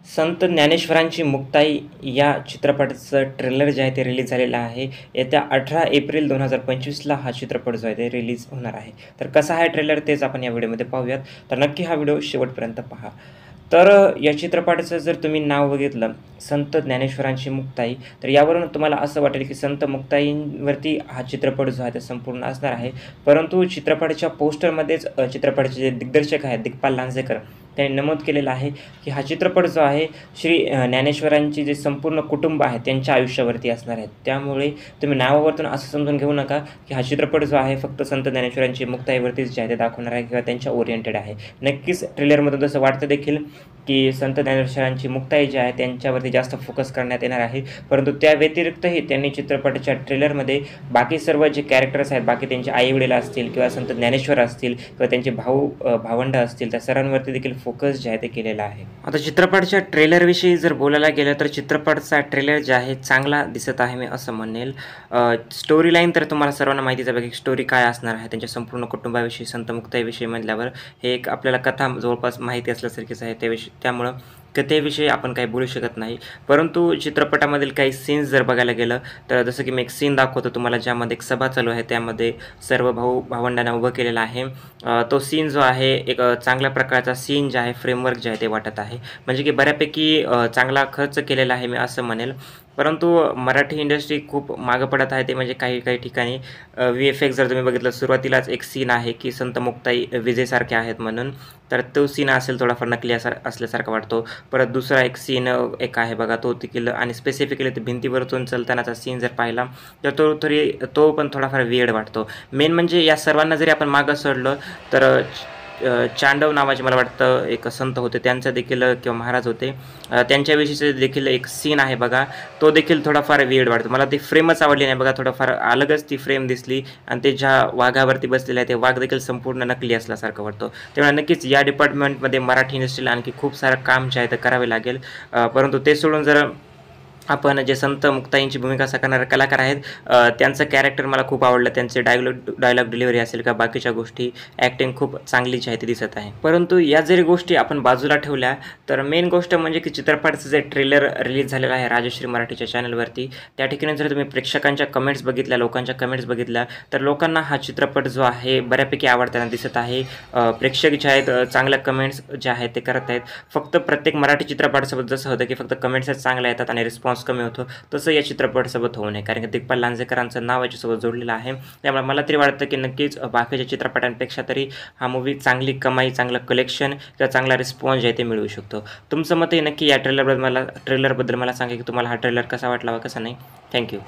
संत ज्ञानेश्वरांची मुक्ताई या चित्रपटाचं ट्रेलर जे आहे ते रिलीज झालेलं आहे. येत्या 18 एप्रिल 2025ला हा चित्रपट जो आहे ते रिलीज होणार आहे. तर कसा आहे ट्रेलर तेच आपण या व्हिडिओमध्ये पाहूयात. तर नक्की हा व्हिडिओ शेवटपर्यंत पहा. तर या चित्रपटाचं जर तुम्ही नाव बघितलं, संत ज्ञानेश्वरांची मुक्ताई, तर यावरून तुम्हाला असं वाटेल की संत मुक्ताईंवरती हा चित्रपट जो आहे ते संपूर्ण असणार आहे. परंतु चित्रपटाच्या पोस्टरमध्येच चित्रपटाचे जे दिग्दर्शक आहेत दिग्पाल लांजेकर त्यांनी नमूद केलेलं आहे की हा चित्रपट जो आहे श्री ज्ञानेश्वरांची जे संपूर्ण कुटुंब आहे त्यांच्या आयुष्यावरती असणार आहे. त्यामुळे तुम्ही नावावरतून असं समजून घेऊ नका की हा चित्रपट जो आहे फक्त संत ज्ञानेश्वरांची मुक्ताईवरतीच जे आहे ते दाखवणार आहे किंवा त्यांच्या ओरिएंटेड आहे. नक्कीच ट्रेलरमधून तसं वाटतं देखील की संत ज्ञानेश्वरांची मुक्ताई जी आहे त्यांच्यावरती जास्त फोकस करण्यात येणार आहे. परंतु त्या व्यतिरिक्तही त्यांनी चित्रपटाच्या ट्रेलरमध्ये बाकी सर्व जे कॅरेक्टर्स आहेत, बाकी त्यांचे आईवडील असतील किंवा संत ज्ञानेश्वर असतील किंवा त्यांचे भावंड असतील, त्या सर्वांवरती देखील फोकस जे आहे ते केलेला आहे. आता चित्रपटाच्या ट्रेलरविषयी जर बोलायला गेलं तर चित्रपटाचा ट्रेलर जे आहे चांगला दिसत आहे मी असं म्हणेल. स्टोरी लाईन तर तुम्हाला सर्वांना माहितीच आहे की स्टोरी काय असणार आहे. त्यांच्या संपूर्ण कुटुंबाविषयी, संत मुक्ताईविषयी म्हटल्यावर हे एक आपल्याला कथा जवळपास माहिती असल्यासारखीच आहे. त्यामुळं कथेविषयी आपण काही बोलू शकत नाही. परंतु चित्रपटामधील काही सीन्स जर बघायला गेलं तर जसं की मी एक सीन दाखवतो तुम्हाला, ज्यामध्ये एक सभा चालू आहे, त्यामध्ये सर्व भावंडांना उभं केलेलं आहे. तो सीन जो आहे एक चांगल्या प्रकारचा सीन जे आहे, फ्रेमवर्क जे आहे ते वाटत आहे. म्हणजे की बऱ्यापैकी चांगला खर्च केलेला आहे मी असं म्हणेल. परंतु मराठी इंडस्ट्री खूप मागं पडत आहे ते म्हणजे काही ठिकाणी VFX जर तुम्ही बघितलं, सुरुवातीलाच एक सीन आहे की संत मुक्ताई विजेसारखे आहेत म्हणून, तर तो सीन असेल थोडाफार नकली असल्यासारखा वाटतो. परत दुसरा एक सीन एक आहे बघा, तो देखील आणि स्पेसिफिकली ते भिंतीवरतून चलतानाचा सीन जर पाहिला तर तो पण थोडाफार वियर्ड वाटतो. मेन म्हणजे या सर्वांना जरी आपण मागं सोडलं तर चांडव नावाचे मला वाटतं एक संत होते, त्यांचं देखील किंवा महाराज होते, त्यांच्याविषयीचे देखील एक सीन आहे बघा, तो देखील थोडाफार वियर्ड वाटतो. मला ती फ्रेमच आवडली नाही बघा, थोडाफार अलगच ती फ्रेम दिसली आणि ते ज्या वाघावरती बसलेले आहे ते वाघ देखील संपूर्ण नकली असल्यासारखं वाटतं. त्यामुळे नक्कीच या डिपार्टमेंटमध्ये मराठी इंडस्ट्रीला आणखी खूप सारं काम जे आहे ते करावे लागेल. परंतु ते सोडून जर आपण जे संत मुक्ताईंची भूमिका साकारणारे कलाकार आहेत, त्यांचं कॅरेक्टर मला खूप आवडलं. त्यांचे डायलॉग डिलिव्हरी असेल का बाकीच्या गोष्टी, ॲक्टिंग खूप चांगली जी आहे ती दिसत आहे. परंतु या जरी गोष्टी आपण बाजूला ठेवल्या तर मेन गोष्ट म्हणजे की चित्रपटाचं जे ट्रेलर रिलीज झालेलं आहे राजश्री मराठीच्या चॅनलवरती, त्या ठिकाणी जर तुम्ही प्रेक्षकांच्या कमेंट्स बघितल्या, लोकांच्या कमेंट्स बघितल्या, तर लोकांना हा चित्रपट जो आहे बऱ्यापैकी आवडताना दिसत आहे. प्रेक्षक जे आहेत चांगल्या कमेंट्स जे आहेत ते करत आहेत. फक्त प्रत्येक मराठी चित्रपटासोबत जसं होतं की फक्त कमेंट्सच चांगल्या येतात आणि रिस्पॉन्स कमी होतो, तसं या चित्रपटासोबत होऊ नये. कारण की दिग्पाल लांजेकरांचं नाव याच्यासोबत जोडलेलं आहे. त्यामुळे मला तरी वाटतं की नक्कीच बाकीच्या चित्रपटांपेक्षा तरी हा मूवी चांगली कमाई, चांगलं कलेक्शन किंवा चांगला रिस्पॉन्स जे आहे ते मिळवू शकतो. तुमचं मत आहे नक्की या ट्रेलरबद्दल मला सांगा की तुम्हाला हा ट्रेलर कसा वाटला व कसा नाही. थँक्यू.